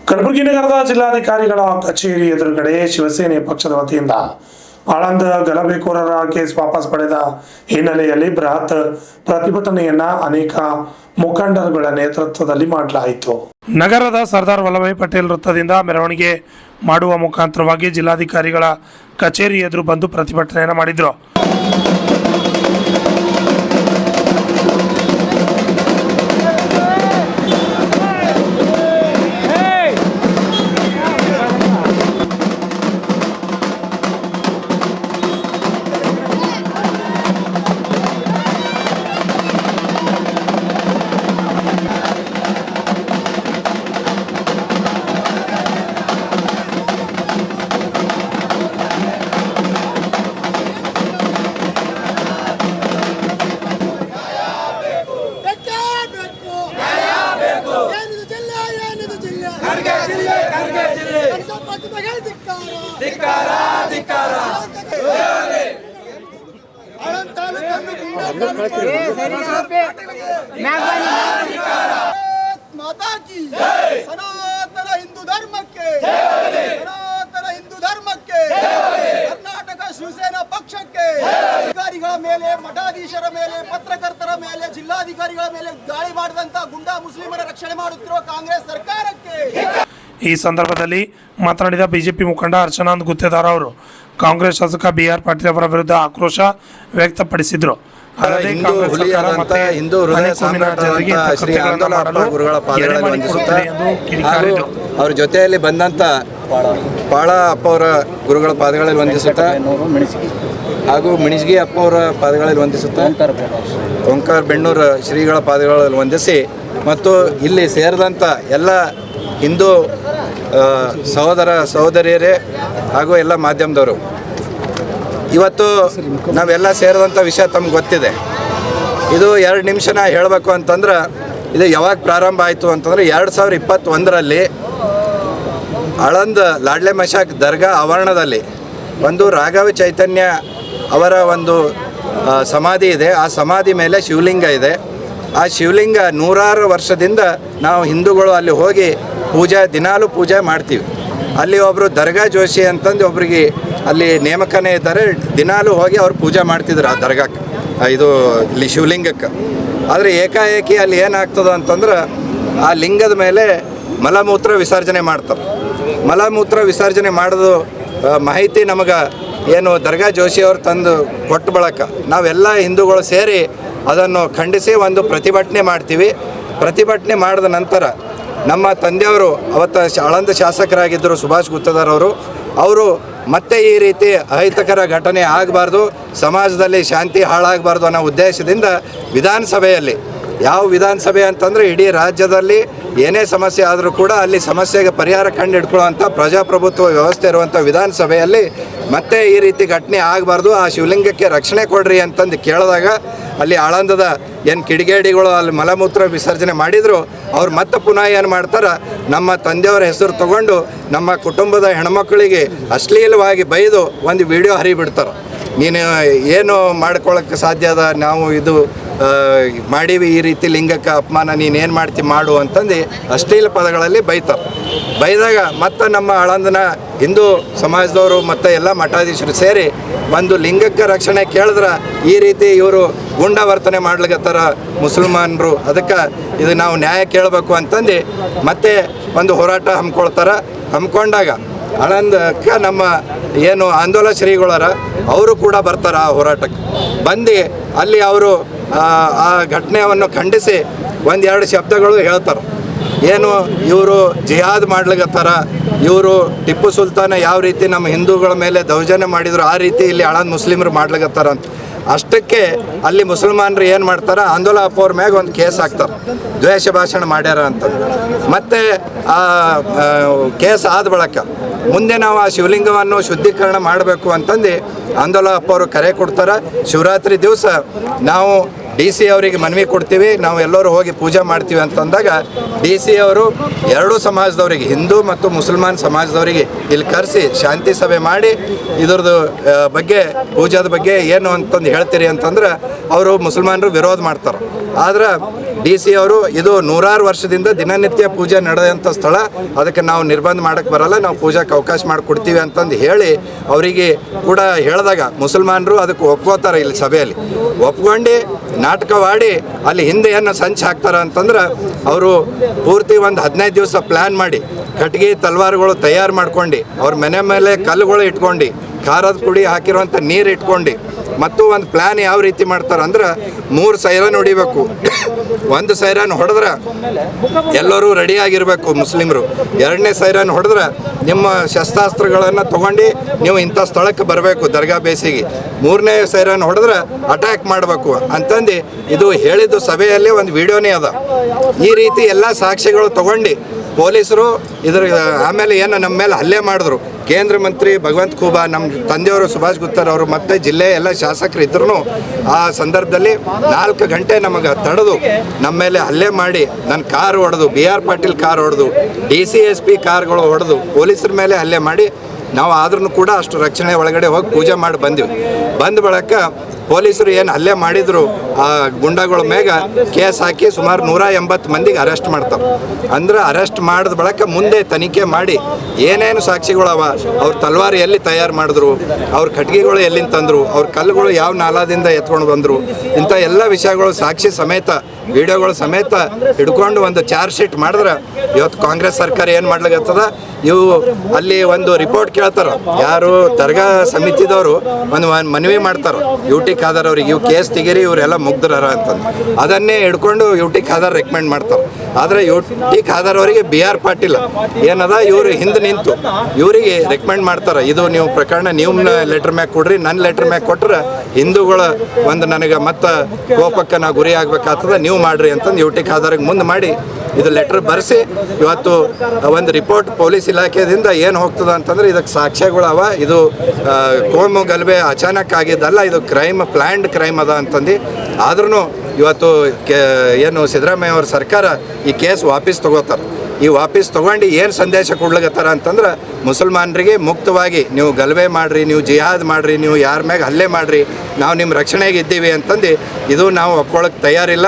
ಕಲಬುರಗಿ ನಗರದ ಜಿಲ್ಲಾಧಿಕಾರಿಗಳ ಕಚೇರಿ ಎದುರುಗಡೆ ಶಿವಸೇನೆ ಪಕ್ಷದ ವತಿಯಿಂದ ಆಳಂದ ಗಲಭೆಕೋರರ ಕೇಸ್ ವಾಪಸ್ ಪಡೆದ ಹಿನ್ನೆಲೆಯಲ್ಲಿ ಬೃಹತ್ ಪ್ರತಿಭಟನೆಯನ್ನ ಅನೇಕ ಮುಖಂಡರುಗಳ ನೇತೃತ್ವದಲ್ಲಿ ಮಾಡಲಾಯಿತು. ನಗರದ ಸರ್ದಾರ್ ವಲ್ಲಭಾಯ್ ಪಟೇಲ್ ವೃತ್ತದಿಂದ ಮೆರವಣಿಗೆ ಮಾಡುವ ಮುಖಾಂತರವಾಗಿ ಜಿಲ್ಲಾಧಿಕಾರಿಗಳ ಕಚೇರಿ ಎದುರು ಬಂದು ಪ್ರತಿಭಟನೆಯನ್ನು ಮಾಡಿದ್ರು. माता की सनातन हिंदू धर्म के सनातन हिंदू धर्म के कर्नाटक शिवसेना पक्षಕ್ಕೆ ಅಧಿಕಾರಿಗಳ ಮೇಲೆ ಮಠಾಧೀಶರ ಮೇಲೆ ಪತ್ರಕರ್ತರ ಮೇಲೆ ಜಿಲ್ಲಾಧಿಕಾರಿಗಳ ಮೇಲೆ ದಾಳಿ ಮಾಡಿದಂತ ಗುಂಡಾ ಮುಸ್ಲಿಮರ ರಕ್ಷಣೆ ಮಾಡುತ್ತಿರುವ ಕಾಂಗ್ರೆಸ್ ಸರ್ಕಾರಕ್ಕೆ. ಈ ಸಂದರ್ಭದಲ್ಲಿ ಮಾತನಾಡಿದ ಬಿಜೆಪಿ ಮುಖಂಡ ಅರ್ಚನಾಂದ್ ಗುತ್ತೇದಾರ್ ಅವರು ಕಾಂಗ್ರೆಸ್ ಶಾಸಕ BR ಪಾಟೀಲ್ ಅವರ ವಿರುದ್ಧ ಆಕ್ರೋಶ ವ್ಯಕ್ತಪಡಿಸಿದರು. ಅವ್ರ ಜೊತೆಯಲ್ಲಿ ಬಂದಂತ ಪಾಳ ಅಪ್ಪ ಅವರ ಗುರುಗಳ ಪಾದಗಳಲ್ಲಿ ವಂದಿಸುತ್ತಾ ಹಾಗೂ ಮಿಣಿಸ್ಗಿ ಅಪ್ಪ ಅವರ ಪಾದಗಳಲ್ಲಿ ವಂದಿಸುತ್ತಾ ಓಂಕಾರ ಬೆಣ್ಣೂರ ಶ್ರೀಗಳ ಪಾದಗಳಲ್ಲಿ ವಂದಿಸಿ ಮತ್ತು ಇಲ್ಲಿ ಸೇರಿದಂಥ ಎಲ್ಲ ಹಿಂದೂ ಸಹೋದರ ಸಹೋದರಿಯರೇ ಹಾಗೂ ಎಲ್ಲ ಮಾಧ್ಯಮದವರು, ಇವತ್ತು ನಾವೆಲ್ಲ ಸೇರಿದಂಥ ವಿಷಯ ತಮ್ಗೆ ಗೊತ್ತಿದೆ. ಇದು 2 ನಿಮಿಷ ಹೇಳಬೇಕು ಅಂತಂದ್ರೆ ಇದು ಯಾವಾಗ ಪ್ರಾರಂಭ ಆಯಿತು ಅಂತಂದರೆ 2021ರಲ್ಲಿ ಆಳಂದ ಲಾಡ್ಲೆ ಮಶಾಕ್ ದರ್ಗಾ ಆವರಣದಲ್ಲಿ ಒಂದು ರಾಘವ ಚೈತನ್ಯ ಅವರ ಒಂದು ಸಮಾಧಿ ಇದೆ. ಆ ಸಮಾಧಿ ಮೇಲೆ ಶಿವಲಿಂಗ ಇದೆ. ಆ ಶಿವಲಿಂಗ 100 ವರ್ಷದಿಂದ ನಾವು ಹಿಂದೂಗಳು ಅಲ್ಲಿ ಹೋಗಿ ದಿನಾಲೂ ಪೂಜೆ ಮಾಡ್ತೀವಿ. ಅಲ್ಲಿ ಒಬ್ಬರು ದರ್ಗಾ ಜೋಶಿ ಅಂತಂದು ಒಬ್ರಿಗೆ ಅಲ್ಲಿ ನೇಮಕನೇ ಇದ್ದಾರೆ. ದಿನಾಲೂ ಹೋಗಿ ಅವ್ರು ಪೂಜೆ ಮಾಡ್ತಿದ್ರು ಆ ದರ್ಗಾಕ್ಕೆ, ಇದು ಇಲ್ಲಿ ಶಿವಲಿಂಗಕ್ಕೆ. ಆದರೆ ಏಕಾಏಕಿ ಅಲ್ಲಿ ಏನಾಗ್ತದೆ ಅಂತಂದ್ರೆ ಆ ಲಿಂಗದ ಮೇಲೆ ಮಲಮೂತ್ರ ವಿಸರ್ಜನೆ ಮಾಡ್ತಾರೆ. ಮಲಮೂತ್ರ ವಿಸರ್ಜನೆ ಮಾಡೋದು ಮಾಹಿತಿ ನಮಗೆ ಏನು ದರ್ಗಾ ಜೋಶಿಯವರು ತಂದು ಕೊಟ್ಟು ಬಳಕ ನಾವೆಲ್ಲ ಹಿಂದೂಗಳು ಸೇರಿ ಅದನ್ನು ಖಂಡಿಸಿ ಒಂದು ಪ್ರತಿಭಟನೆ ಮಾಡ್ತೀವಿ. ಪ್ರತಿಭಟನೆ ಮಾಡಿದ ನಂತರ ನಮ್ಮ ತಂದೆಯವರು ಅವತ್ತು ಆಳಂದ ಶಾಸಕರಾಗಿದ್ದರು ಸುಭಾಷ್ ಗುತ್ತೇದಾರ್ ಅವರು ಮತ್ತೆ ಈ ರೀತಿ ಅಹಿತಕರ ಘಟನೆ ಆಗಬಾರ್ದು, ಸಮಾಜದಲ್ಲಿ ಶಾಂತಿ ಹಾಳಾಗಬಾರ್ದು ಅನ್ನೋ ಉದ್ದೇಶದಿಂದ ವಿಧಾನಸಭೆಯಲ್ಲಿ, ಯಾವ ವಿಧಾನಸಭೆ ಅಂತಂದರೆ ಇಡೀ ರಾಜ್ಯದಲ್ಲಿ ಏನೇ ಸಮಸ್ಯೆ ಆದರೂ ಕೂಡ ಅಲ್ಲಿ ಸಮಸ್ಯೆಗೆ ಪರಿಹಾರ ಕಂಡು ಹಿಡ್ಕೊಳ್ಳುವಂಥ ಪ್ರಜಾಪ್ರಭುತ್ವ ವ್ಯವಸ್ಥೆ ಇರುವಂಥ ವಿಧಾನಸಭೆಯಲ್ಲಿ ಮತ್ತೆ ಈ ರೀತಿ ಘಟನೆ ಆಗಬಾರ್ದು, ಆ ಶಿವಲಿಂಗಕ್ಕೆ ರಕ್ಷಣೆ ಕೊಡ್ರಿ ಅಂತಂದು ಕೇಳಿದಾಗ ಅಲ್ಲಿ ಆಳಂದದ ಏನು ಕಿಡಿಗೇಡಿಗಳು ಅಲ್ಲಿ ಮಲಮೂತ್ರ ವಿಸರ್ಜನೆ ಮಾಡಿದರು. ಅವ್ರು ಮತ್ತೆ ಪುನಃ ಏನು ಮಾಡ್ತಾರೆ, ನಮ್ಮ ತಂದೆಯವರ ಹೆಸರು ತಗೊಂಡು ನಮ್ಮ ಕುಟುಂಬದ ಹೆಣ್ಮಕ್ಳಿಗೆ ಅಶ್ಲೀಲವಾಗಿ ಬೈದು ಒಂದು ವಿಡಿಯೋ ಹರಿಬಿಡ್ತಾರೆ. ನೀನು ಏನು ಮಾಡ್ಕೊಳ್ಳೋಕ್ಕೆ ಸಾಧ್ಯ ಅದ, ನಾವು ಇದು ಮಾಡೀವಿ, ಈ ರೀತಿ ಲಿಂಗಕ್ಕೆ ಅಪಮಾನ, ನೀನೇನು ಮಾಡ್ತಿ ಮಾಡು ಅಂತಂದು ಅಶ್ಲೀಲ ಪದಗಳಲ್ಲಿ ಬೈತಾರೆ. ಬೈದಾಗ ಮತ್ತು ನಮ್ಮ ಆಳಂದನ ಹಿಂದೂ ಸಮಾಜದವರು ಮತ್ತು ಎಲ್ಲ ಮಠಾಧೀಶರು ಸೇರಿ ಒಂದು ಲಿಂಗಕ್ಕೆ ರಕ್ಷಣೆ ಕೇಳಿದ್ರೆ ಈ ರೀತಿ ಇವರು ಗುಂಡ ವರ್ತನೆ ಮಾಡ್ಲಿಕತ್ತಾರ ಮುಸಲ್ಮಾನರು, ಅದಕ್ಕೆ ಇದು ನಾವು ನ್ಯಾಯ ಕೇಳಬೇಕು ಅಂತಂದು ಮತ್ತೆ ಒಂದು ಹೋರಾಟ ಹಮ್ಮಿಕೊಂಡಾಗ ಆಳಂದಕ್ಕೆ ನಮ್ಮ ಏನು ಆಂದೋಲನ ಶ್ರೀಗಳರ ಅವರು ಕೂಡ ಬರ್ತಾರೆ ಆ ಹೋರಾಟಕ್ಕೆ. ಬಂದು ಅಲ್ಲಿ ಅವರು ಆ ಘಟನೆಯನ್ನು ಖಂಡಿಸಿ 1-2 ಶಬ್ದಗಳು ಹೇಳ್ತಾರೆ. ಏನು ಇವರು ಜಿಹಾದ್ ಮಾಡ್ಲಿಕತ್ತಾರ, ಇವರು ಟಿಪ್ಪು ಸುಲ್ತಾನ ಯಾವ ರೀತಿ ನಮ್ಮ ಹಿಂದೂಗಳ ಮೇಲೆ ದೌರ್ಜನ್ಯ ಮಾಡಿದ್ರು ಆ ರೀತಿ ಇಲ್ಲಿ ಆಳಂದ ಮುಸ್ಲಿಮರು ಮಾಡ್ಲಿಕತ್ತಾರ ಅಂತ. ಅಷ್ಟಕ್ಕೆ ಅಲ್ಲಿ ಮುಸಲ್ಮಾನರು ಏನು ಮಾಡ್ತಾರೆ, ಆಂದೋಲನ ಅಪ್ಪ ಅವ್ರ ಮ್ಯಾಗ ಒಂದು ಕೇಸ್ ಹಾಕ್ತಾರೆ, ದ್ವೇಷ ಭಾಷಣ ಮಾಡ್ಯಾರ ಅಂತ. ಮತ್ತು ಆ ಕೇಸ್ ಆದ ಬಳಿಕ ಮುಂದೆ ನಾವು ಆ ಶಿವಲಿಂಗವನ್ನು ಶುದ್ಧೀಕರಣ ಮಾಡಬೇಕು ಅಂತಂದು ಆಂದೋಲನ ಅಪ್ಪ ಅವರು ಕರೆ ಕೊಡ್ತಾರೆ. ಶಿವರಾತ್ರಿ ದಿವಸ ನಾವು DC ಅವರಿಗೆ ಮನವಿ ಕೊಡ್ತೀವಿ, ನಾವು ಎಲ್ಲರೂ ಹೋಗಿ ಪೂಜೆ ಮಾಡ್ತೀವಿ ಅಂತಂದಾಗ DC ಅವರು 2 ಸಮಾಜದವರಿಗೆ, ಹಿಂದೂ ಮತ್ತು ಮುಸಲ್ಮಾನ್ ಸಮಾಜದವರಿಗೆ ಇಲ್ಲಿ ಕರೆಸಿ ಶಾಂತಿ ಸಭೆ ಮಾಡಿ ಇದ್ರದ್ದು ಬಗ್ಗೆ ಪೂಜಾದ ಬಗ್ಗೆ ಏನು ಅಂತಂದು ಹೇಳ್ತೀರಿ ಅಂತಂದ್ರೆ ಅವರು ಮುಸಲ್ಮಾನರು ವಿರೋಧ ಮಾಡ್ತಾರೆ. ಆದ್ರೆ DC ಅವರು ಇದು ನೂರಾರು ವರ್ಷದಿಂದ ದಿನನಿತ್ಯ ಪೂಜೆ ನಡೆದಂಥ ಸ್ಥಳ, ಅದಕ್ಕೆ ನಾವು ನಿರ್ಬಂಧ ಮಾಡೋಕ್ಕೆ ಬರಲ್ಲ, ನಾವು ಪೂಜಾಕ್ಕೆ ಅವಕಾಶ ಮಾಡಿಕೊಡ್ತೀವಿ ಅಂತಂದು ಹೇಳಿ ಅವರಿಗೆ ಕೂಡ ಹೇಳಿದಾಗ ಮುಸಲ್ಮಾನರು ಅದಕ್ಕೆ ಒಪ್ಕೋತಾರೆ. ಇಲ್ಲಿ ಸಭೆಯಲ್ಲಿ ಒಪ್ಕೊಂಡು ನಾಟಕವಾಡಿ ಅಲ್ಲಿ ಹಿಂದೆ ಏನು ಸಂಚು ಹಾಕ್ತಾರೆ ಅಂತಂದ್ರೆ ಅವರು ಪೂರ್ತಿ ಒಂದು 15 ದಿವಸ ಪ್ಲ್ಯಾನ್ ಮಾಡಿ ಕಟ್ಗೆ ತಲ್ವಾರುಗಳು ತಯಾರು ಮಾಡ್ಕೊಂಡು ಅವ್ರ ಮನೆ ಮೇಲೆ ಕಲ್ಲುಗಳು ಇಟ್ಕೊಂಡು ಖಾರದ ಪುಡಿ ಹಾಕಿರುವಂಥ ನೀರು ಇಟ್ಕೊಂಡು ಮತ್ತು ಒಂದು ಪ್ಲ್ಯಾನ್ ಯಾವ ರೀತಿ ಮಾಡ್ತಾರೆ ಅಂದ್ರೆ 3 ಸೈರನ್ ಹೊಡಿಬೇಕು. ಒಂದು ಸೈರನ್ ಹೊಡೆದ್ರೆ ಎಲ್ಲರೂ ರೆಡಿಯಾಗಿರಬೇಕು ಮುಸ್ಲಿಮರು. 2ನೇ ಸೈರನ್ ಹೊಡೆದ್ರೆ ನಿಮ್ಮ ಶಸ್ತ್ರಾಸ್ತ್ರಗಳನ್ನು ತೊಗೊಂಡು ನೀವು ಇಂಥ ಸ್ಥಳಕ್ಕೆ ಬರಬೇಕು ದರ್ಗಾ ಬೇಸಿಗೆ. 3ನೇ ಸೈರನ್ ಹೊಡೆದ್ರೆ ಅಟ್ಯಾಕ್ ಮಾಡಬೇಕು ಅಂತಂದು ಇದು ಹೇಳಿದ್ದು ಸಭೆಯಲ್ಲಿ ಒಂದು ವಿಡಿಯೋನೇ ಅದ. ಈ ರೀತಿ ಎಲ್ಲ ಸಾಕ್ಷಿಗಳು ತೊಗೊಂಡು ಪೊಲೀಸರು ಇದ್ರ ಆಮೇಲೆ ಏನು ನಮ್ಮ ಮೇಲೆ ಹಲ್ಲೆ ಮಾಡಿದ್ರು. ಕೇಂದ್ರ ಮಂತ್ರಿ ಭಗವಂತ ಖೂಬಾ, ನಮ್ಮ ತಂದೆಯವರು ಸುಭಾಷ್ ಗುತ್ತರ್ ಅವರು ಮತ್ತು ಜಿಲ್ಲೆಯ ಎಲ್ಲ ಶಾಸಕರು ಇದ್ರೂ ಆ ಸಂದರ್ಭದಲ್ಲಿ 4 ಗಂಟೆ ನಮಗೆ ತಡೆದು ನಮ್ಮ ಮೇಲೆ ಹಲ್ಲೆ ಮಾಡಿ ನನ್ನ ಕಾರ್ ಹೊಡೆದು, BR ಪಾಟೀಲ್ ಕಾರ್ ಹೊಡೆದು, DCSP ಕಾರ್ಗಳು ಹೊಡೆದು ಪೊಲೀಸರ ಮೇಲೆ ಹಲ್ಲೆ ಮಾಡಿ ನಾವು ಆದ್ರೂ ಕೂಡ ಅಷ್ಟು ರಕ್ಷಣೆ ಒಳಗಡೆ ಹೋಗಿ ಪೂಜೆ ಮಾಡಿ ಬಂದ ಬಳಿಕ ಪೊಲೀಸರು ಏನು ಹಲ್ಲೆ ಮಾಡಿದ್ರು ಆ ಗುಂಡಗಳ ಮೇಗ ಕೇಸ್ ಹಾಕಿ ಸುಮಾರು 180 ಮಂದಿಗೆ ಅರೆಸ್ಟ್ ಮಾಡ್ತಾರೆ. ಅಂದ್ರೆ ಅರೆಸ್ಟ್ ಮಾಡಿದ ಬಳಿಕ ಮುಂದೆ ತನಿಖೆ ಮಾಡಿ ಏನೇನು ಸಾಕ್ಷಿಗಳವ, ಅವ್ರ ತಲ್ವಾರು ಎಲ್ಲಿ ತಯಾರು ಮಾಡಿದ್ರು, ಅವ್ರ ಕಟ್ಗೆಗಳು ಎಲ್ಲಿಂದ ತಂದರು, ಅವ್ರ ಕಲ್ಲುಗಳು ಯಾವ ನಾಲಾದಿಂದ ಎತ್ಕೊಂಡು ಬಂದರು, ಇಂಥ ಎಲ್ಲ ವಿಷಯಗಳು ಸಾಕ್ಷಿ ಸಮೇತ ವಿಡಿಯೋಗಳು ಸಮೇತ ಹಿಡ್ಕೊಂಡು ಒಂದು ಚಾರ್ಜ್ ಶೀಟ್ ಮಾಡಿದ್ರೆ ಇವತ್ತು ಕಾಂಗ್ರೆಸ್ ಸರ್ಕಾರ ಏನು ಮಾಡ್ಲಿಕ್ಕತ್ತದ, ಇವು ಅಲ್ಲಿ ಒಂದು ರಿಪೋರ್ಟ್ ಕೇಳ್ತಾರೆ. ಯಾರು ದರ್ಗಾ ಸಮಿತಿದವರು ಒಂದು ಮನವಿ ಮಾಡ್ತಾರೆ UT ಖಾದರ್ ಅವ್ರಿಗೆ, ಇವು ಕೇಸ್ ತೆಗೀರಿ, ಇವರೆಲ್ಲ ಮುಗ್ಧರ ಅಂತಂದು. ಅದನ್ನೇ ಹಿಡ್ಕೊಂಡು UT ಖಾದರ್ ರೆಕಮೆಂಡ್ ಮಾಡ್ತಾರೆ. ಆದರೆ UT ಖಾದರ್ ಅವರಿಗೆ BR ಪಾಟೀಲ್ ಏನದ ಇವರು ಹಿಂದೆ ನಿಂತು ಇವರಿಗೆ ರೆಕಮೆಂಡ್ ಮಾಡ್ತಾರೆ, ಇದು ನೀವು ಪ್ರಕರಣ ನೀವು ಲೆಟ್ರ್ ಮ್ಯಾಗ ಕೊಡ್ರಿ, ನನ್ನ ಲೆಟ್ರ್ ಮ್ಯಾಗ ಕೊಟ್ಟರೆ ಹಿಂದೂಗಳ ಒಂದು ನನಗೆ ಮತ್ತೆ ಕೋಪಕ್ಕೆ ನಾ ಗುರಿ ಆಗ್ಬೇಕಾಗ್ತದೆ, ನೀವು ಮಾಡ್ರಿ ಅಂತಂದು UT ಖಾದರ್ಗೆ ಮುಂದೆ ಮಾಡಿ ಇದು ಲೆಟ್ರ್ ಬರೆಸಿ ಇವತ್ತು ಒಂದು ರಿಪೋರ್ಟ್ ಪೊಲೀಸ್ ಇಲಾಖೆಯಿಂದ ಏನು ಹೋಗ್ತದೆ ಅಂತಂದ್ರೆ ಇದಕ್ಕೆ ಸಾಕ್ಷ್ಯಗಳವ, ಇದು ಕೋಮು ಗಲಭೆ ಅಚಾನಕ್ ಆಗಿದ್ದಲ್ಲ, ಇದು ಪ್ಲ್ಯಾಂಡ್ ಕ್ರೈಮ್ ಅದ ಅಂತಂದು. ಆದ್ರೂ ಇವತ್ತು ಏನು ಸಿದ್ದರಾಮಯ್ಯ ಅವ್ರ ಸರ್ಕಾರ ಈ ಕೇಸ್ ವಾಪಸ್ ತಗೋತಾರೆ. ಈ ವಾಪಸ್ ತೊಗೊಂಡು ಏನು ಸಂದೇಶ ಕೊಡ್ಲಿಕತ್ತಾರ ಅಂತಂದ್ರೆ ಮುಸಲ್ಮಾನರಿಗೆ ಮುಕ್ತವಾಗಿ ನೀವು ಗಲಭೆ ಮಾಡಿರಿ, ನೀವು ಜಿಹಾದ್ ಮಾಡಿರಿ, ನೀವು ಯಾರ ಮ್ಯಾಗ ಹಲ್ಲೆ ಮಾಡಿರಿ, ನಾವು ನಿಮ್ಮ ರಕ್ಷಣೆಗೆ ಇದ್ದೀವಿ ಅಂತಂದು ಇದು ನಾವು ಒಪ್ಕೊಳ್ಳೋಕೆ ತಯಾರಿಲ್ಲ.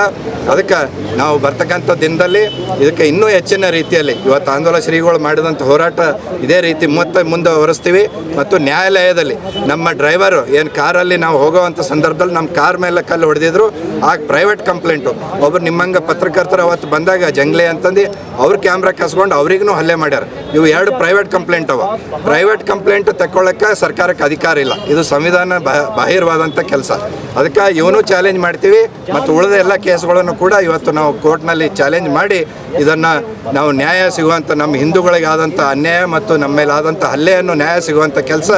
ಅದಕ್ಕೆ ನಾವು ಬರ್ತಕ್ಕಂಥ ದಿನದಲ್ಲಿ ಇದಕ್ಕೆ ಇನ್ನೂ ಹೆಚ್ಚಿನ ರೀತಿಯಲ್ಲಿ ಇವತ್ತು ಆಂದೋಲನ ಶ್ರೀಗಳು ಮಾಡಿದಂಥ ಹೋರಾಟ ಇದೇ ರೀತಿ ಮುಂದೆ ಹೊರಿಸ್ತೀವಿ. ಮತ್ತು ನ್ಯಾಯಾಲಯದಲ್ಲಿ ನಮ್ಮ ಡ್ರೈವರು ಏನು ಕಾರಲ್ಲಿ ನಾವು ಹೋಗೋವಂಥ ಸಂದರ್ಭದಲ್ಲಿ ನಮ್ಮ ಕಾರ್ ಮೇಲೆ ಕಲ್ಲು ಹೊಡೆದಿದ್ರು, ಆಗ ಪ್ರೈವೇಟ್ ಕಂಪ್ಲೇಂಟು ಒಬ್ಬರು ನಿಮ್ಮಂಗೆ ಪತ್ರಕರ್ತರು ಅವತ್ತು ಬಂದಾಗ ಜಂಗ್ಲೆ ಅಂತಂದು ಅವ್ರ ಕ್ಯಾಮ್ರಾ ಕಸ್ಕೊಂಡು ಅವ್ರಿಗೂ ಹಲ್ಲೆ ಮಾಡ್ಯಾರ. ಇವು 2 ಪ್ರೈವೇಟ್ ಕಂಪ್ಲೇಂಟ್ ಅವ. ಪ್ರೈವೇಟ್ ಕಂಪ್ಲೇಂಟ್ ತಗೊಳ್ಳೋಕ್ಕೆ ಸರ್ಕಾರಕ್ಕೆ ಅಧಿಕಾರ ಇಲ್ಲ, ಇದು ಸಂವಿಧಾನ ಬಾಹಿರವಾದಂಥ ಕೆಲಸ. ಅದಕ್ಕೆ ಇವನು ಚಾಲೆಂಜ್ ಮಾಡ್ತೀವಿ ಮತ್ತು ಉಳಿದ ಎಲ್ಲ ಕೇಸ್ಗಳನ್ನು ಕೂಡ ಇವತ್ತು ನಾವು ಕೋರ್ಟ್ನಲ್ಲಿ ಚಾಲೆಂಜ್ ಮಾಡಿ ಇದನ್ನು ನಾವು ನ್ಯಾಯ ಸಿಗುವಂಥ, ನಮ್ಮ ಹಿಂದೂಗಳಿಗೆ ಆದಂಥ ಅನ್ಯಾಯ ಮತ್ತು ನಮ್ಮ ಮೇಲೆ ಆದಂಥ ಹಲ್ಲೆಯನ್ನು ನ್ಯಾಯ ಸಿಗುವಂಥ ಕೆಲಸ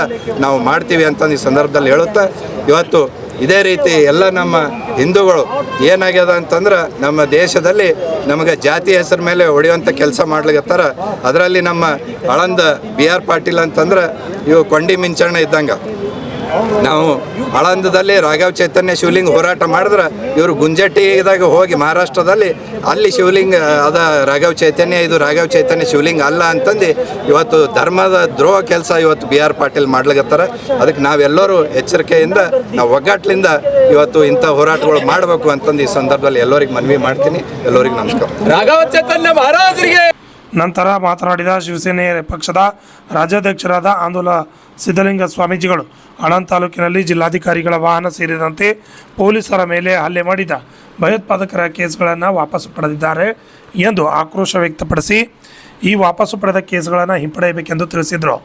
ನಾವು ಮಾಡ್ತೀವಿ ಅಂತ ಈ ಸಂದರ್ಭದಲ್ಲಿ ಹೇಳುತ್ತಾ, ಇವತ್ತು ಇದೇ ರೀತಿ ಎಲ್ಲ ನಮ್ಮ ಹಿಂದೂಗಳು ಏನಾಗ್ಯದ ಅಂತಂದ್ರೆ ನಮ್ಮ ದೇಶದಲ್ಲಿ ನಮಗೆ ಜಾತಿ ಹೆಸರ ಮೇಲೆ ಹೊಡೆಯುವಂಥ ಕೆಲಸ ಮಾಡ್ಲಿಕತ್ತಾರ. ಅದರಲ್ಲಿ ನಮ್ಮ ಆಳಂದ BR ಪಾಟೀಲ್ ಅಂತಂದ್ರೆ ಇವು ಕೊಂಡಿ ಮಿಂಚಣ್ಣ ಇದ್ದಂಗೆ. ನಾವು ಆಳಂದದಲ್ಲಿ ರಾಘವ್ ಚೈತನ್ಯ ಶಿವಲಿಂಗ ಹೋರಾಟ ಮಾಡಿದ್ರೆ ಇವರು ಗುಂಜಟ್ಟಿದಾಗ ಹೋಗಿ ಮಹಾರಾಷ್ಟ್ರದಲ್ಲಿ ಅಲ್ಲಿ ಶಿವಲಿಂಗ ಅದ ರಾಘವ್ ಚೈತನ್ಯ, ಇದು ರಾಘವ್ ಚೈತನ್ಯ ಶಿವಲಿಂಗ ಅಲ್ಲ ಅಂತಂದು ಇವತ್ತು ಧರ್ಮದ ದ್ರೋಹ ಕೆಲಸ ಇವತ್ತು BR ಪಾಟೀಲ್ ಮಾಡ್ಲಿಕತ್ತಾರ. ಅದಕ್ಕೆ ನಾವೆಲ್ಲರೂ ಎಚ್ಚರಿಕೆಯಿಂದ ನಾವು ಒಗ್ಗಟ್ಟಿನಿಂದ ಇವತ್ತು ಇಂಥ ಹೋರಾಟಗಳು ಮಾಡಬೇಕು ಅಂತಂದು ಈ ಸಂದರ್ಭದಲ್ಲಿ ಎಲ್ಲರಿಗೆ ಮನವಿ ಮಾಡ್ತೀನಿ. ಎಲ್ಲರಿಗೂ ನಮಸ್ಕಾರ. ರಾಘವ್ ಚೈತನ್ಯ ಮಹಾರಾಜರಿಗೆ ನಂತರ ಮಾತನಾಡಿದ ಶಿವಸೇನೆ ಪಕ್ಷದ ರಾಜ್ಯಾಧ್ಯಕ್ಷರಾದ ಆಂದೋಲ ಸಿದ್ಧಲಿಂಗ ಸ್ವಾಮೀಜಿಗಳು ಆಳಂದ ತಾಲೂಕಿನಲ್ಲಿ ಜಿಲ್ಲಾಧಿಕಾರಿಗಳ ವಾಹನ ಸೇರಿದಂತೆ ಪೊಲೀಸರ ಮೇಲೆ ಹಲ್ಲೆ ಮಾಡಿದ ಭಯೋತ್ಪಾದಕರ ಕೇಸ್ಗಳನ್ನು ವಾಪಸ್ಸು ಪಡೆದಿದ್ದಾರೆ ಎಂದು ಆಕ್ರೋಶ ವ್ಯಕ್ತಪಡಿಸಿ ಈ ವಾಪಸ್ಸು ಪಡೆದ ಕೇಸ್ಗಳನ್ನು ಹಿಂಪಡೆಯಬೇಕೆಂದು ತಿಳಿಸಿದರು.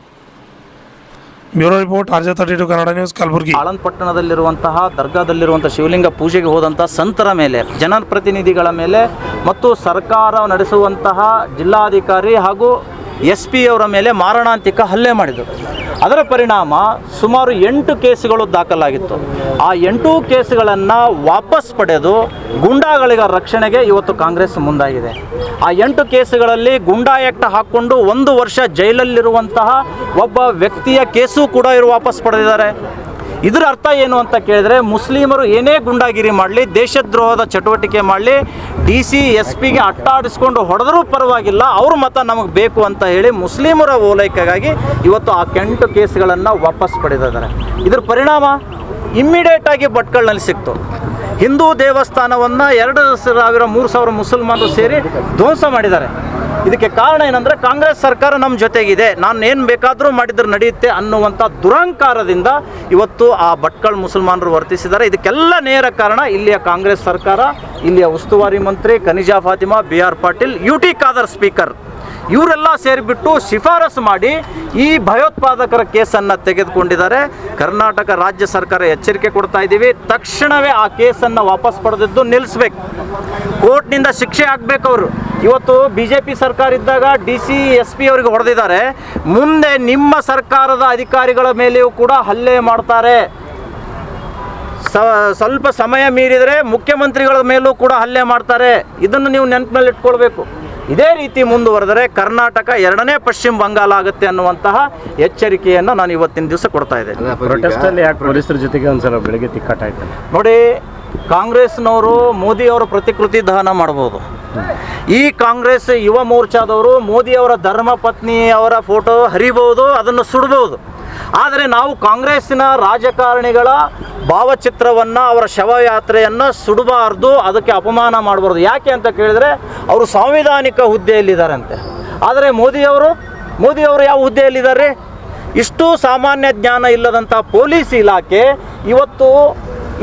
Bureau report RJ32 Kannada news, Kalaburagi. Aland ಪಟ್ಟಣದಲ್ಲಿರುವಂತಹ ದರ್ಗಾದಲ್ಲಿರುವಂಥ ಶಿವಲಿಂಗ ಪೂಜೆಗೆ ಹೋದಂಥ ಸಂತರ ಮೇಲೆ, ಜನಪ್ರತಿನಿಧಿಗಳ ಮೇಲೆ ಮತ್ತು ಸರ್ಕಾರ ನಡೆಸುವಂತಹ ಜಿಲ್ಲಾಧಿಕಾರಿ ಹಾಗೂ SP ಅವರ ಮೇಲೆ ಮಾರಣಾಂತಿಕ ಹಲ್ಲೆ ಮಾಡಿದರು. ಅದರ ಪರಿಣಾಮ ಸುಮಾರು 8 ಕೇಸುಗಳು ದಾಖಲಾಗಿತ್ತು. ಆ 8 ಕೇಸುಗಳನ್ನು ವಾಪಸ್ ಪಡೆದು ಗುಂಡಾಗಳಿಗ ರಕ್ಷಣೆಗೆ ಇವತ್ತು ಕಾಂಗ್ರೆಸ್ ಮುಂದಾಗಿದೆ. ಆ 8 ಕೇಸುಗಳಲ್ಲಿ ಗುಂಡಾ ಆ್ಯಕ್ಟ್ ಹಾಕ್ಕೊಂಡು 1 ವರ್ಷ ಜೈಲಲ್ಲಿರುವಂತಹ ಒಬ್ಬ ವ್ಯಕ್ತಿಯ ಕೇಸು ಕೂಡ ಇವರು ವಾಪಸ್ ಪಡೆದಿದ್ದಾರೆ. ಇದರ ಅರ್ಥ ಏನು ಅಂತ ಕೇಳಿದರೆ, ಮುಸ್ಲಿಮರು ಏನೇ ಗುಂಡಾಗಿರಿ ಮಾಡಲಿ, ದೇಶದ್ರೋಹದ ಚಟುವಟಿಕೆ ಮಾಡಲಿ, DC SP ಅಟ್ಟಾಡಿಸ್ಕೊಂಡು ಹೊಡೆದರೂ ಪರವಾಗಿಲ್ಲ, ಅವ್ರ ಮತ ನಮಗೆ ಬೇಕು ಅಂತ ಹೇಳಿ ಮುಸ್ಲಿಮರ ಓಲೈಕೆಗಾಗಿ ಇವತ್ತು ಆ 8 ಕೇಸ್ಗಳನ್ನು ವಾಪಸ್ ಪಡೆದಿದ್ದಾರೆ. ಇದರ ಪರಿಣಾಮ ಇಮ್ಮಿಡಿಯೇಟಾಗಿ ಭಟ್ಕಳನಲ್ಲಿ ಸಿಕ್ತು. ಹಿಂದೂ ದೇವಸ್ಥಾನವನ್ನು 2,000-3,000 ಮುಸಲ್ಮಾನರು ಸೇರಿ ಧ್ವಂಸ ಮಾಡಿದ್ದಾರೆ. ಇದಕ್ಕೆ ಕಾರಣ ಏನಂದರೆ ಕಾಂಗ್ರೆಸ್ ಸರ್ಕಾರ ನಮ್ಮ ಜೊತೆಗಿದೆ, ನಾನು ಏನು ಬೇಕಾದರೂ ಮಾಡಿದ್ರೆ ನಡೆಯುತ್ತೆ ಅನ್ನುವಂಥ ದುರಹಂಕಾರದಿಂದ ಇವತ್ತು ಆ ಭಟ್ಕಳ ಮುಸಲ್ಮಾನರು ವರ್ತಿಸಿದ್ದಾರೆ. ಇದಕ್ಕೆಲ್ಲ ನೇರ ಕಾರಣ ಇಲ್ಲಿಯ ಕಾಂಗ್ರೆಸ್ ಸರ್ಕಾರ, ಇಲ್ಲಿಯ ಉಸ್ತುವಾರಿ ಮಂತ್ರಿ Kaneez Fatima, BR Patil, UT Khader speaker, ಇವರೆಲ್ಲ ಸೇರಿಬಿಟ್ಟು ಶಿಫಾರಸು ಮಾಡಿ ಈ ಭಯೋತ್ಪಾದಕರ ಕೇಸನ್ನು ತೆಗೆದುಕೊಂಡಿದ್ದಾರೆ. ಕರ್ನಾಟಕ ರಾಜ್ಯ ಸರ್ಕಾರ ಎಚ್ಚರಿಕೆ ಕೊಡ್ತಾ ಇದ್ದೀವಿ, ತಕ್ಷಣವೇ ಆ ಕೇಸನ್ನು ವಾಪಸ್ ಪಡೆದಿದ್ದು ನಿಲ್ಲಿಸ್ಬೇಕು, ಕೋರ್ಟ್ನಿಂದ ಶಿಕ್ಷೆ ಆಗಬೇಕು. ಅವರು ಇವತ್ತು BJP ಸರ್ಕಾರ ಇದ್ದಾಗ DC SP ಅವರಿಗೆ ಹೊಡೆದಿದ್ದಾರೆ, ಮುಂದೆ ನಿಮ್ಮ ಸರ್ಕಾರದ ಅಧಿಕಾರಿಗಳ ಮೇಲೆಯೂ ಕೂಡ ಹಲ್ಲೆ ಮಾಡ್ತಾರೆ. ಸ್ವಲ್ಪ ಸಮಯ ಮೀರಿದರೆ ಮುಖ್ಯಮಂತ್ರಿಗಳ ಮೇಲೂ ಕೂಡ ಹಲ್ಲೆ ಮಾಡ್ತಾರೆ. ಇದನ್ನು ನೀವು ನೆನಪಿನಲ್ಲಿ ಇಟ್ಕೊಳ್ಬೇಕು. ಇದೇ ರೀತಿ ಮುಂದುವರೆದರೆ ಕರ್ನಾಟಕ 2ನೇ ಪಶ್ಚಿಮ ಬಂಗಾಳ ಆಗುತ್ತೆ ಅನ್ನುವಂತಹ ಎಚ್ಚರಿಕೆಯನ್ನು ನಾನು ಇವತ್ತಿನ ದಿವಸ ಕೊಡ್ತಾ ಇದ್ದೇನೆ. ಪ್ರೊಟೆಸ್ಟಲ್ಲಿ ಯಾಕೆ ಪೊಲೀಸರ ಜೊತೆಗೆ ಒಂದ್ಸಲ ಬೆಳಗ್ಗೆ ತಿಕ್ಕಾಟಾಯ್ತು ನೋಡಿ, ಕಾಂಗ್ರೆಸ್ನವರು ಮೋದಿಯವರ ಪ್ರತಿಕೃತಿ ದಹನ ಮಾಡ್ಬೋದು. ಈ ಕಾಂಗ್ರೆಸ್ ಯುವ ಮೋರ್ಚಾದವರು ಮೋದಿಯವರ ಧರ್ಮ ಪತ್ನಿಯವರ ಫೋಟೋ ಹರಿಬಹುದು, ಅದನ್ನು ಸುಡಬಹುದು. ಆದರೆ ನಾವು ಕಾಂಗ್ರೆಸ್ಸಿನ ರಾಜಕಾರಣಿಗಳ ಭಾವಚಿತ್ರವನ್ನು, ಅವರ ಶವಯಾತ್ರೆಯನ್ನು ಸುಡಬಾರ್ದು, ಅದಕ್ಕೆ ಅಪಮಾನ ಮಾಡಬಾರ್ದು. ಯಾಕೆ ಅಂತ ಕೇಳಿದರೆ ಅವರು ಸಾಂವಿಧಾನಿಕ ಹುದ್ದೆಯಲ್ಲಿದ್ದಾರಂತೆ. ಆದರೆ ಮೋದಿಯವರು ಯಾವ ಹುದ್ದೆಯಲ್ಲಿದ್ದಾರೆ? ಇಷ್ಟು ಸಾಮಾನ್ಯ ಜ್ಞಾನ ಇಲ್ಲದಂಥ ಪೊಲೀಸ್ ಇಲಾಖೆ ಇವತ್ತು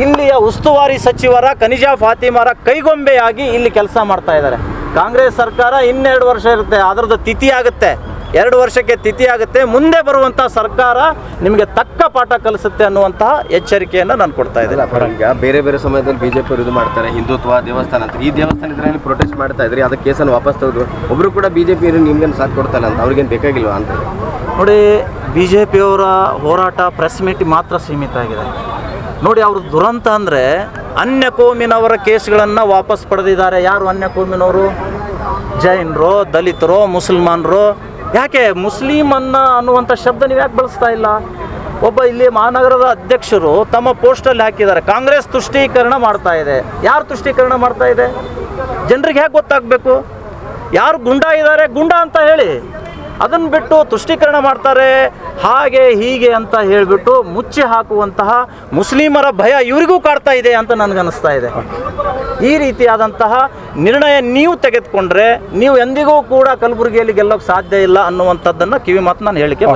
ಇಲ್ಲಿಯ ಉಸ್ತುವಾರಿ ಸಚಿವರ ಕನಿಜಾ ಫಾತಿಮಾರ ಕೈಗೊಂಬೆಯಾಗಿ ಇಲ್ಲಿ ಕೆಲಸ ಮಾಡ್ತಾ ಇದ್ದಾರೆ. ಕಾಂಗ್ರೆಸ್ ಸರ್ಕಾರ 2 ವರ್ಷ ಇರುತ್ತೆ, ಅದರದ್ದು ತಿಥಿ ಆಗುತ್ತೆ, 2 ವರ್ಷಕ್ಕೆ ತಿಥಿ ಆಗುತ್ತೆ. ಮುಂದೆ ಬರುವಂಥ ಸರ್ಕಾರ ನಿಮಗೆ ತಕ್ಕ ಪಾಠ ಕಲಿಸುತ್ತೆ ಅನ್ನುವಂತಹ ಎಚ್ಚರಿಕೆಯನ್ನು ನಾನು ಕೊಡ್ತಾ ಇದ್ದೀನಿ. ಈಗ ಬೇರೆ ಬೇರೆ ಸಮಯದಲ್ಲಿ BJP ಅವರು ಇದು ಮಾಡ್ತಾರೆ, ಹಿಂದುತ್ವ ದೇವಸ್ಥಾನ ಅಂತ. ಈ ದೇವಸ್ಥಾನ ಇದ್ರಲ್ಲಿ ಪ್ರೊಟೆಸ್ಟ್ ಮಾಡ್ತಾ ಇದ್ರಿ, ಅದಕ್ಕೆ ಕೇಸನ್ನು ವಾಪಸ್ ತೆಗೆದು ಒಬ್ಬರು ಕೂಡ BJP ನಿಮ್ಗೇನು ಸಾಥ್ ಕೊಡ್ತಾಯಿಲ್ಲ ಅಂತ, ಅವ್ರಿಗೇನು ಬೇಕಾಗಿಲ್ವಾ ಅಂತ. ನೋಡಿ, BJP ಅವರ ಹೋರಾಟ ಪ್ರೆಸ್ ಮೀಟ್ ಮಾತ್ರ ಸೀಮಿತ ಆಗಿದೆ. ನೋಡಿ, ಅವ್ರ ದುರಂತ ಅಂದರೆ ಅನ್ಯ ಕೋಮಿನವರ ಕೇಸ್ಗಳನ್ನು ವಾಪಸ್ ಪಡೆದಿದ್ದಾರೆ. ಯಾರು ಅನ್ಯ ಕೋಮಿನವರು? ಜೈನರು, ದಲಿತರು, ಮುಸಲ್ಮಾನರು. ಯಾಕೆ ಮುಸ್ಲಿಂ ಅನ್ನುವಂಥ ಶಬ್ದ ನೀವು ಯಾಕೆ ಬಳಸ್ತಾ ಇಲ್ಲ? ಒಬ್ಬ ಇಲ್ಲಿ ಮಹಾನಗರದ ಅಧ್ಯಕ್ಷರು ತಮ್ಮ ಪೋಸ್ಟಲ್ಲಿ ಹಾಕಿದ್ದಾರೆ, ಕಾಂಗ್ರೆಸ್ ತುಷ್ಟೀಕರಣ ಮಾಡ್ತಾ ಇದೆ. ಯಾರು ತುಷ್ಟೀಕರಣ ಮಾಡ್ತಾ ಇದೆ? ಜನರಿಗೆ ಹೇಗೆ ಗೊತ್ತಾಗಬೇಕು? ಯಾರು ಗುಂಡ ಇದ್ದಾರೆ, ಗುಂಡ ಅಂತ ಹೇಳಿ. ಅದನ್ನು ಬಿಟ್ಟು ತುಷ್ಟೀಕರಣ ಮಾಡ್ತಾರೆ, ಹಾಗೆ ಹೀಗೆ ಅಂತ ಹೇಳಿಬಿಟ್ಟು ಮುಚ್ಚಿ ಹಾಕುವಂತಹ ಮುಸ್ಲಿಮರ ಭಯ ಇವರಿಗೂ ಕಾಡ್ತಾ ಇದೆ ಅಂತ ನನಗನ್ನಿಸ್ತಾ ಇದೆ. ಈ ರೀತಿಯಾದಂತಹ ನಿರ್ಣಯ ನೀವು ತೆಗೆದುಕೊಂಡ್ರೆ ನೀವು ಎಂದಿಗೂ ಕೂಡ ಕಲಬುರಗಿಯಲ್ಲಿ ಗೆಲ್ಲೋಕ್ಕೆ ಸಾಧ್ಯ ಇಲ್ಲ ಅನ್ನುವಂಥದ್ದನ್ನು ಕಿವಿ ಮಾತು ನಾನು ಹೇಳಿಕೆ